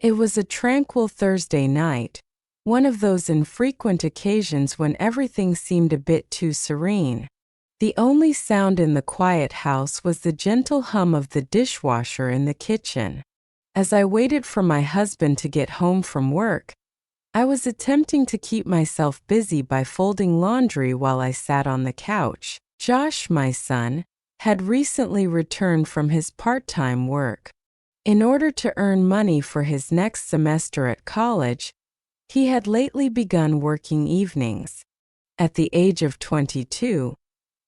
It was a tranquil Thursday night, one of those infrequent occasions when everything seemed a bit too serene. The only sound in the quiet house was the gentle hum of the dishwasher in the kitchen. As I waited for my husband to get home from work, I was attempting to keep myself busy by folding laundry while I sat on the couch. Josh, my son, had recently returned from his part-time work. In order to earn money for his next semester at college, he had lately begun working evenings. At the age of 22,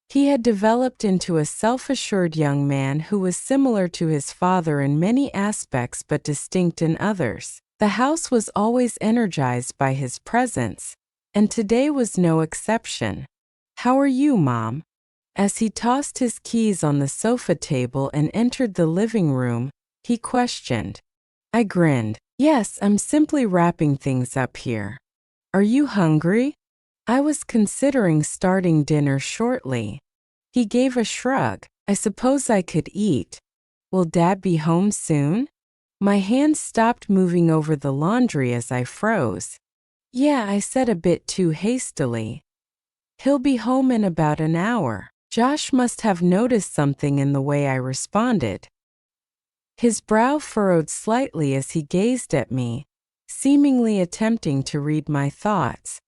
he had developed into a self-assured young man who was similar to his father in many aspects but distinct in others. The house was always energized by his presence, and today was no exception. "How are you, Mom?" As he tossed his keys on the sofa table and entered the living room, he questioned. I grinned. "Yes, I'm simply wrapping things up here. Are you hungry?" I was considering starting dinner shortly. He gave a shrug. "I suppose I could eat. Will Dad be home soon?" My hands stopped moving over the laundry as I froze. "Yeah," I said a bit too hastily. "He'll be home in about an hour." Josh must have noticed something in the way I responded. His brow furrowed slightly as he gazed at me, seemingly attempting to read my thoughts.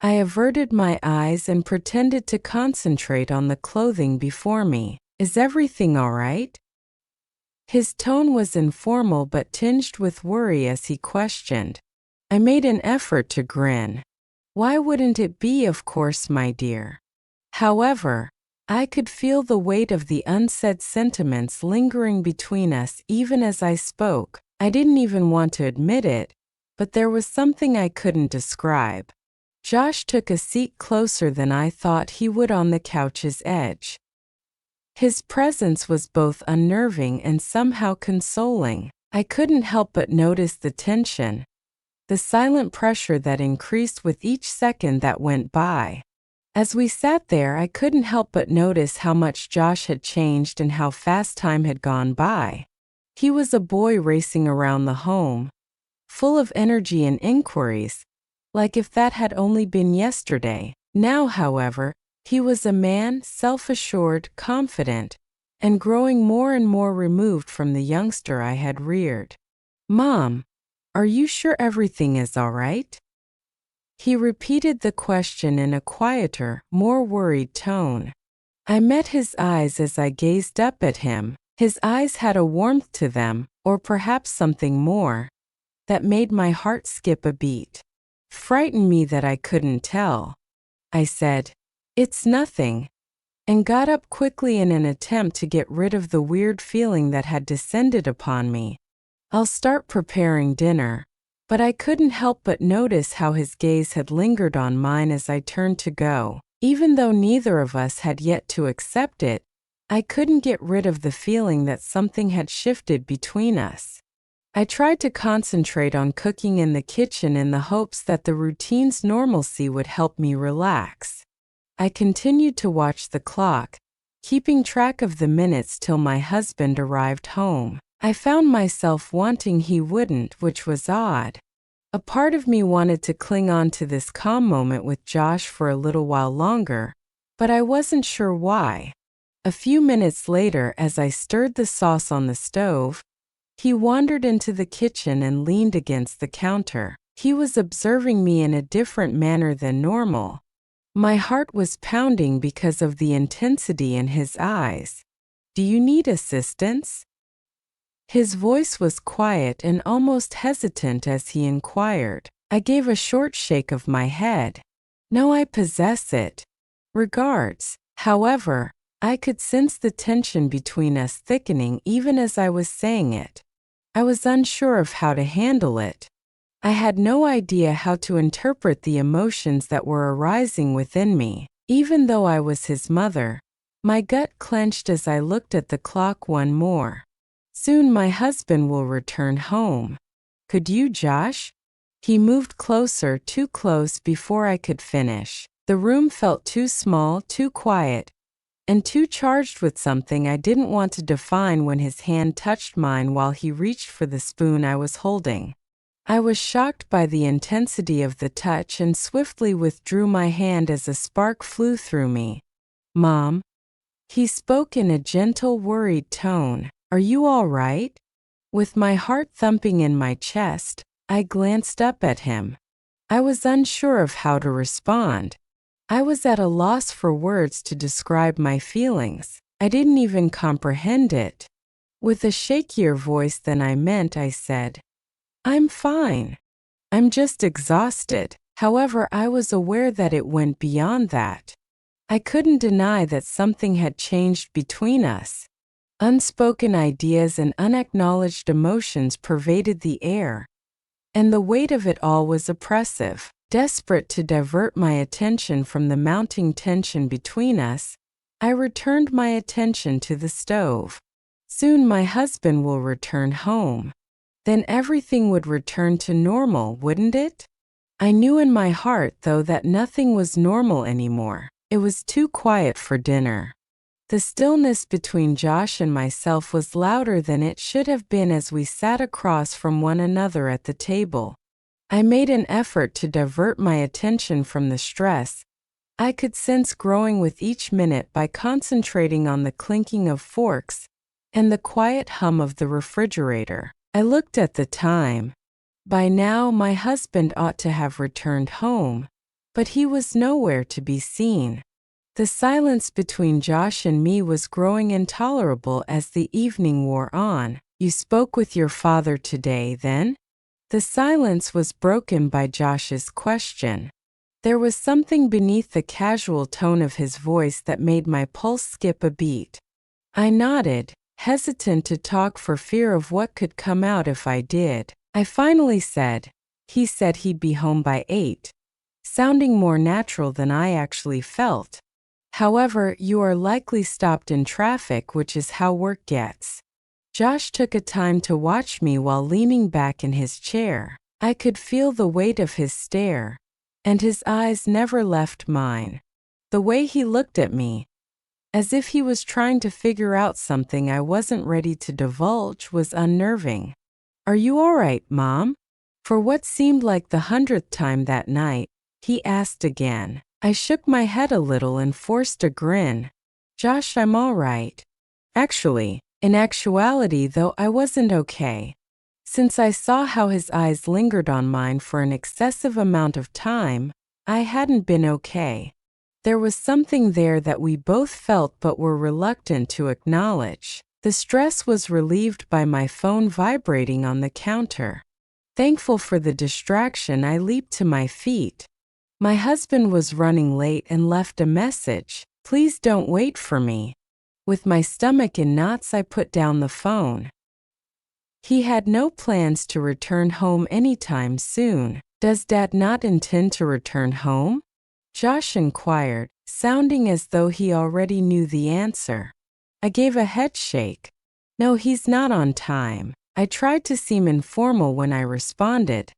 I averted my eyes and pretended to concentrate on the clothing before me. "Is everything all right?" His tone was informal but tinged with worry as he questioned. I made an effort to grin. "Why wouldn't it be, of course, my dear?" However, I could feel the weight of the unsaid sentiments lingering between us even as I spoke. I didn't even want to admit it, but there was something I couldn't describe. Josh took a seat closer than I thought he would on the couch's edge. His presence was both unnerving and somehow consoling. I couldn't help but notice the tension, the silent pressure that increased with each second that went by. As we sat there, I couldn't help but notice how much Josh had changed and how fast time had gone by. He was a boy racing around the home, full of energy and inquiries, like if that had only been yesterday. Now, however, he was a man, self-assured, confident, and growing more and more removed from the youngster I had reared. "Mom, are you sure everything is all right?" He repeated the question in a quieter, more worried tone. I met his eyes as I gazed up at him. His eyes had a warmth to them, or perhaps something more, that made my heart skip a beat. Frightened me that I couldn't tell. I said, "It's nothing," and got up quickly in an attempt to get rid of the weird feeling that had descended upon me. "I'll start preparing dinner." But I couldn't help but notice how his gaze had lingered on mine as I turned to go. Even though neither of us had yet to accept it, I couldn't get rid of the feeling that something had shifted between us. I tried to concentrate on cooking in the kitchen in the hopes that the routine's normalcy would help me relax. I continued to watch the clock, keeping track of the minutes till my husband arrived home. I found myself wanting he wouldn't, which was odd. A part of me wanted to cling on to this calm moment with Josh for a little while longer, but I wasn't sure why. A few minutes later, as I stirred the sauce on the stove, he wandered into the kitchen and leaned against the counter. He was observing me in a different manner than normal. My heart was pounding because of the intensity in his eyes. "Do you need assistance?" His voice was quiet and almost hesitant as he inquired. I gave a short shake of my head. "No, I possess it. Regards." However, I could sense the tension between us thickening even as I was saying it. I was unsure of how to handle it. I had no idea how to interpret the emotions that were arising within me. Even though I was his mother, my gut clenched as I looked at the clock one more. "Soon my husband will return home. Could you, Josh?" He moved closer, too close before I could finish. The room felt too small, too quiet, and too charged with something I didn't want to define when his hand touched mine while he reached for the spoon I was holding. I was shocked by the intensity of the touch and swiftly withdrew my hand as a spark flew through me. "Mom," he spoke in a gentle, worried tone, "are you all right?" With my heart thumping in my chest, I glanced up at him. I was unsure of how to respond. I was at a loss for words to describe my feelings. I didn't even comprehend it. With a shakier voice than I meant, I said, "I'm fine. I'm just exhausted." However, I was aware that it went beyond that. I couldn't deny that something had changed between us. Unspoken ideas and unacknowledged emotions pervaded the air, and the weight of it all was oppressive. Desperate to divert my attention from the mounting tension between us, I returned my attention to the stove. Soon my husband will return home. Then everything would return to normal, wouldn't it? I knew in my heart, though, that nothing was normal anymore. It was too quiet for dinner. The stillness between Josh and myself was louder than it should have been as we sat across from one another at the table. I made an effort to divert my attention from the stress I could sense growing with each minute by concentrating on the clinking of forks and the quiet hum of the refrigerator. I looked at the time. By now, my husband ought to have returned home, but he was nowhere to be seen. The silence between Josh and me was growing intolerable as the evening wore on. "You spoke with your father today, then?" The silence was broken by Josh's question. There was something beneath the casual tone of his voice that made my pulse skip a beat. I nodded, hesitant to talk for fear of what could come out if I did. I finally said, "He said he'd be home by 8, sounding more natural than I actually felt. However, you are likely stopped in traffic, which is how work gets." Josh took a time to watch me while leaning back in his chair. I could feel the weight of his stare, and his eyes never left mine. The way he looked at me, as if he was trying to figure out something I wasn't ready to divulge, was unnerving. "Are you all right, Mom?" For what seemed like the 100th time that night, he asked again. I shook my head a little and forced a grin. "Josh, I'm all right. Actually, in actuality, though, I wasn't okay." Since I saw how his eyes lingered on mine for an excessive amount of time, I hadn't been okay. There was something there that we both felt but were reluctant to acknowledge. The stress was relieved by my phone vibrating on the counter. Thankful for the distraction, I leaped to my feet. My husband was running late and left a message. "Please don't wait for me." With my stomach in knots, I put down the phone. He had no plans to return home anytime soon. "Does Dad not intend to return home?" Josh inquired, sounding as though he already knew the answer. I gave a head shake. "No, he's not on time." I tried to seem informal when I responded,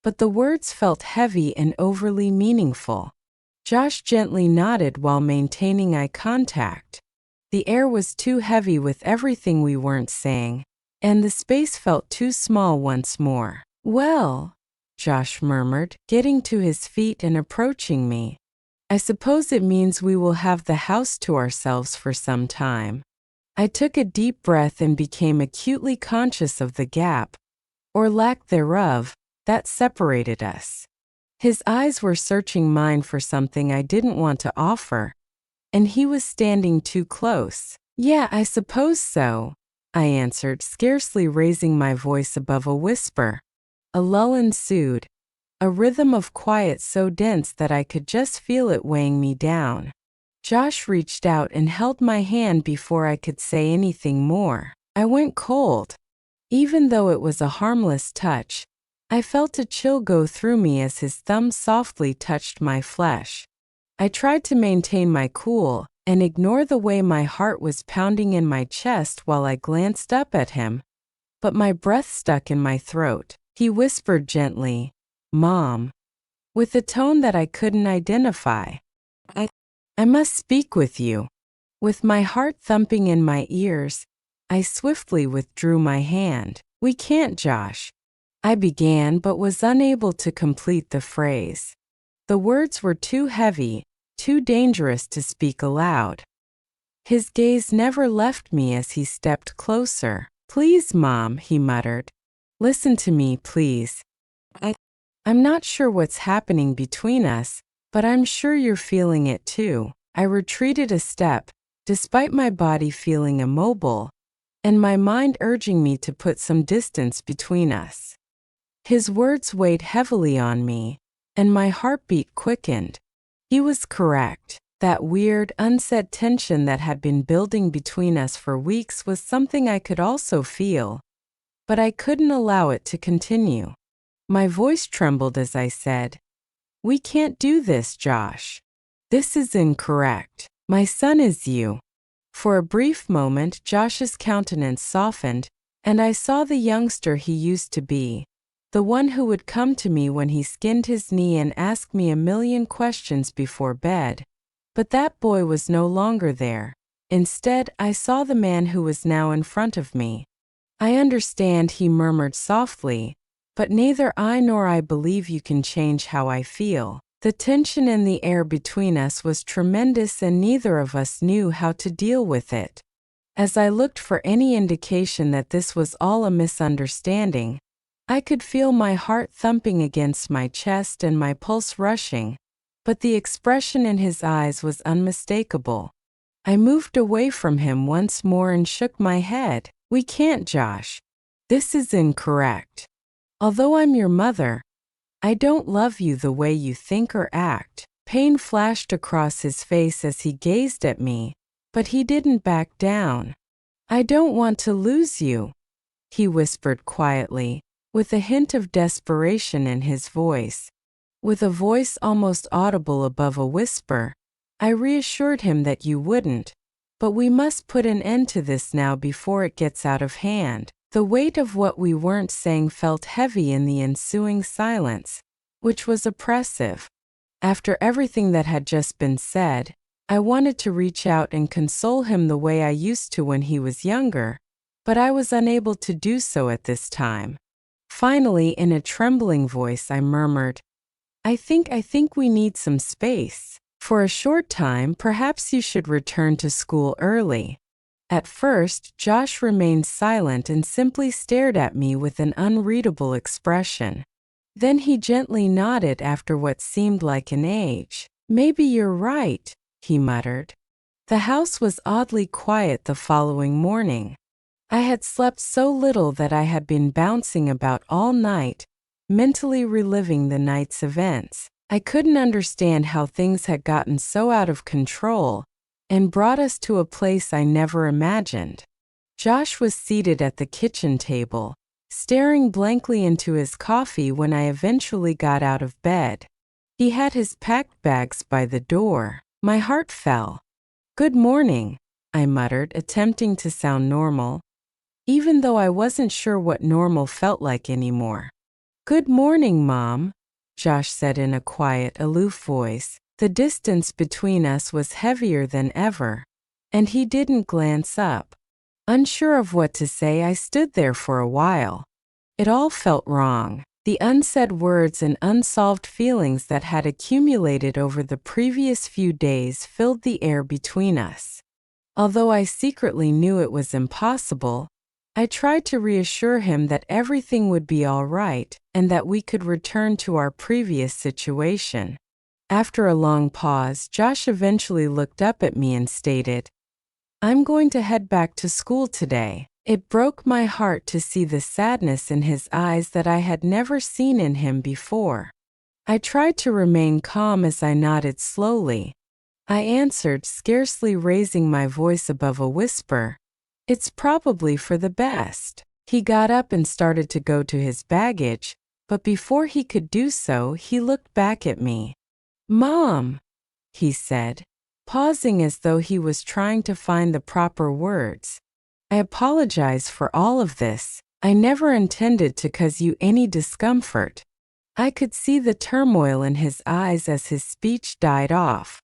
but the words felt heavy and overly meaningful. Josh gently nodded while maintaining eye contact. The air was too heavy with everything we weren't saying, and the space felt too small once more. "Well," Josh murmured, getting to his feet and approaching me, "I suppose it means we will have the house to ourselves for some time." I took a deep breath and became acutely conscious of the gap, or lack thereof, that separated us. His eyes were searching mine for something I didn't want to offer, and he was standing too close. "Yeah, I suppose so," I answered, scarcely raising my voice above a whisper. A lull ensued, a rhythm of quiet so dense that I could just feel it weighing me down. Josh reached out and held my hand before I could say anything more. I went cold. Even though it was a harmless touch, I felt a chill go through me as his thumb softly touched my flesh. I tried to maintain my cool and ignore the way my heart was pounding in my chest while I glanced up at him, but my breath stuck in my throat. He whispered gently, "Mom," with a tone that I couldn't identify. I must speak with you." With my heart thumping in my ears, I swiftly withdrew my hand. "We can't, Josh. I began but was unable to complete the phrase. The words were too heavy, too dangerous to speak aloud. His gaze never left me as he stepped closer. "Please, Mom," he muttered. "Listen to me, please. I'm not sure what's happening between us, but I'm sure you're feeling it too." I retreated a step, despite my body feeling immobile, and my mind urging me to put some distance between us. His words weighed heavily on me, and my heartbeat quickened. He was correct. That weird, unsaid tension that had been building between us for weeks was something I could also feel, but I couldn't allow it to continue. My voice trembled as I said, "We can't do this, Josh. This is incorrect. My son is you." For a brief moment, Josh's countenance softened, and I saw the youngster he used to be, the one who would come to me when he skinned his knee and ask me a million questions before bed. But that boy was no longer there. Instead, I saw the man who was now in front of me. "I understand," he murmured softly, "but neither I nor I believe you can change how I feel." The tension in the air between us was tremendous and neither of us knew how to deal with it. As I looked for any indication that this was all a misunderstanding, I could feel my heart thumping against my chest and my pulse rushing, but the expression in his eyes was unmistakable. I moved away from him once more and shook my head. "We can't, Josh. This is incorrect. Although I'm your mother, I don't love you the way you think or act." Pain flashed across his face as he gazed at me, but he didn't back down. "I don't want to lose you," he whispered quietly, with a hint of desperation in his voice. With a voice almost audible above a whisper, I reassured him that you wouldn't, but we must put an end to this now before it gets out of hand. The weight of what we weren't saying felt heavy in the ensuing silence, which was oppressive. After everything that had just been said, I wanted to reach out and console him the way I used to when he was younger, but I was unable to do so at this time. Finally, in a trembling voice, I murmured, I think we need some space. For a short time, perhaps you should return to school early." At first, Josh remained silent and simply stared at me with an unreadable expression. Then he gently nodded after what seemed like an age. "Maybe you're right," he muttered. The house was oddly quiet the following morning. I had slept so little that I had been bouncing about all night, mentally reliving the night's events. I couldn't understand how things had gotten so out of control and brought us to a place I never imagined. Josh was seated at the kitchen table, staring blankly into his coffee when I eventually got out of bed. He had his packed bags by the door. My heart fell. "Good morning," I muttered, attempting to sound normal, even though I wasn't sure what normal felt like anymore. "Good morning, Mom," Josh said in a quiet, aloof voice. The distance between us was heavier than ever, and he didn't glance up. Unsure of what to say, I stood there for a while. It all felt wrong. The unsaid words and unsolved feelings that had accumulated over the previous few days filled the air between us. Although I secretly knew it was impossible, I tried to reassure him that everything would be all right and that we could return to our previous situation. After a long pause, Josh eventually looked up at me and stated, "I'm going to head back to school today." It broke my heart to see the sadness in his eyes that I had never seen in him before. I tried to remain calm as I nodded slowly. I answered, scarcely raising my voice above a whisper, "It's probably for the best." He got up and started to go to his baggage, but before he could do so, he looked back at me. "Mom," he said, pausing as though he was trying to find the proper words. "I apologize for all of this. I never intended to cause you any discomfort." I could see the turmoil in his eyes as his speech died off.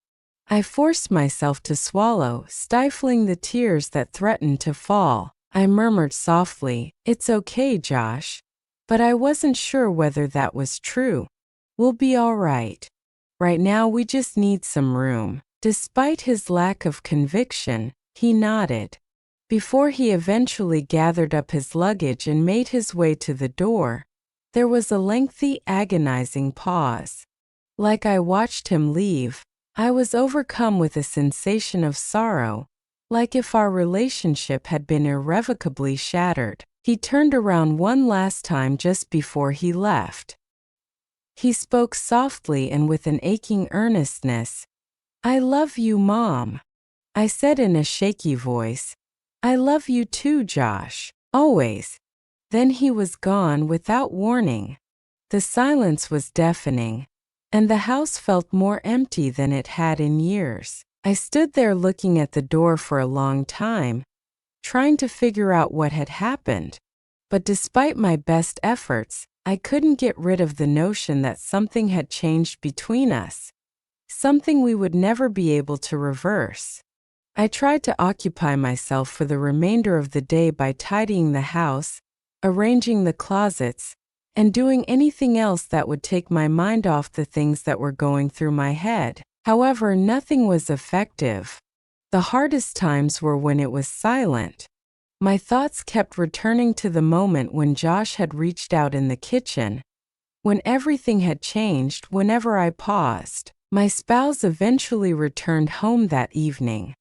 I forced myself to swallow, stifling the tears that threatened to fall. I murmured softly, "It's okay, Josh. but I wasn't sure whether that was true. We'll be all right. Right now we just need some room. Despite his lack of conviction, he nodded. Before he eventually gathered up his luggage and made his way to the door, there was a lengthy, agonizing pause. Like I watched him leave, I was overcome with a sensation of sorrow, like if our relationship had been irrevocably shattered. He turned around one last time just before he left. He spoke softly and with an aching earnestness. "I love you, Mom," I said in a shaky voice. "I love you too, Josh, always." Then he was gone without warning. The silence was deafening, and the house felt more empty than it had in years. I stood there looking at the door for a long time, trying to figure out what had happened. But despite my best efforts, I couldn't get rid of the notion that something had changed between us, something we would never be able to reverse. I tried to occupy myself for the remainder of the day by tidying the house, arranging the closets, and doing anything else that would take my mind off the things that were going through my head. However, nothing was effective. The hardest times were when it was silent. My thoughts kept returning to the moment when Josh had reached out in the kitchen, when everything had changed whenever I paused. My spouse eventually returned home that evening.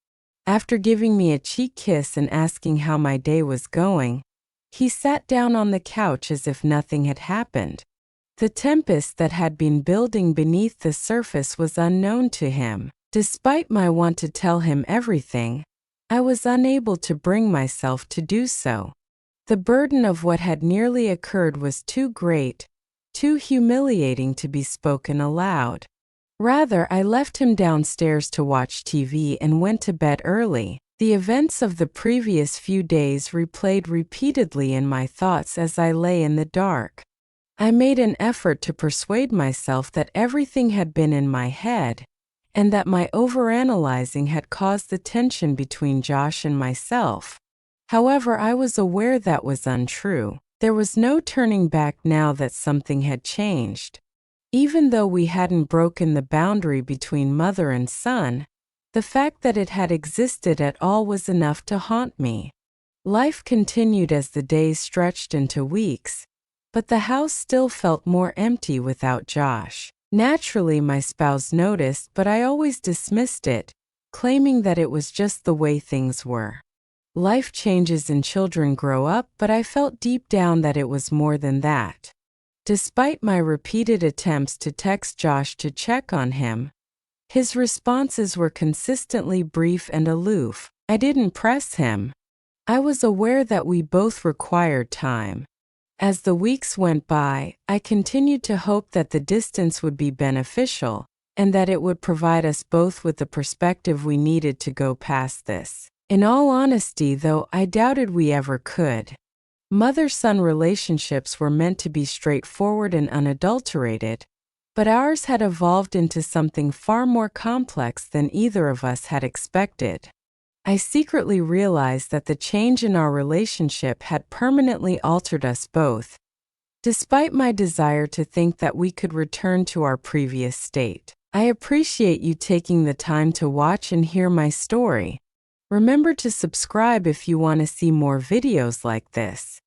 After giving me a cheek kiss and asking how my day was going, he sat down on the couch as if nothing had happened. The tempest that had been building beneath the surface was unknown to him. Despite my want to tell him everything, I was unable to bring myself to do so. The burden of what had nearly occurred was too great, too humiliating to be spoken aloud. Rather, I left him downstairs to watch TV and went to bed early. The events of the previous few days replayed repeatedly in my thoughts as I lay in the dark. I made an effort to persuade myself that everything had been in my head, and that my overanalyzing had caused the tension between Josh and myself. However, I was aware that was untrue. There was no turning back now that something had changed. Even though we hadn't broken the boundary between mother and son, the fact that it had existed at all was enough to haunt me. Life continued as the days stretched into weeks, but the house still felt more empty without Josh. Naturally, my spouse noticed, but I always dismissed it, claiming that it was just the way things were. Life changes and children grow up, but I felt deep down that it was more than that. Despite my repeated attempts to text Josh to check on him, his responses were consistently brief and aloof. I didn't press him. I was aware that we both required time. As the weeks went by, I continued to hope that the distance would be beneficial, and that it would provide us both with the perspective we needed to go past this. In all honesty, though, I doubted we ever could. Mother-son relationships were meant to be straightforward and unadulterated, but ours had evolved into something far more complex than either of us had expected. I secretly realized that the change in our relationship had permanently altered us both, despite my desire to think that we could return to our previous state. I appreciate you taking the time to watch and hear my story. Remember to subscribe if you want to see more videos like this.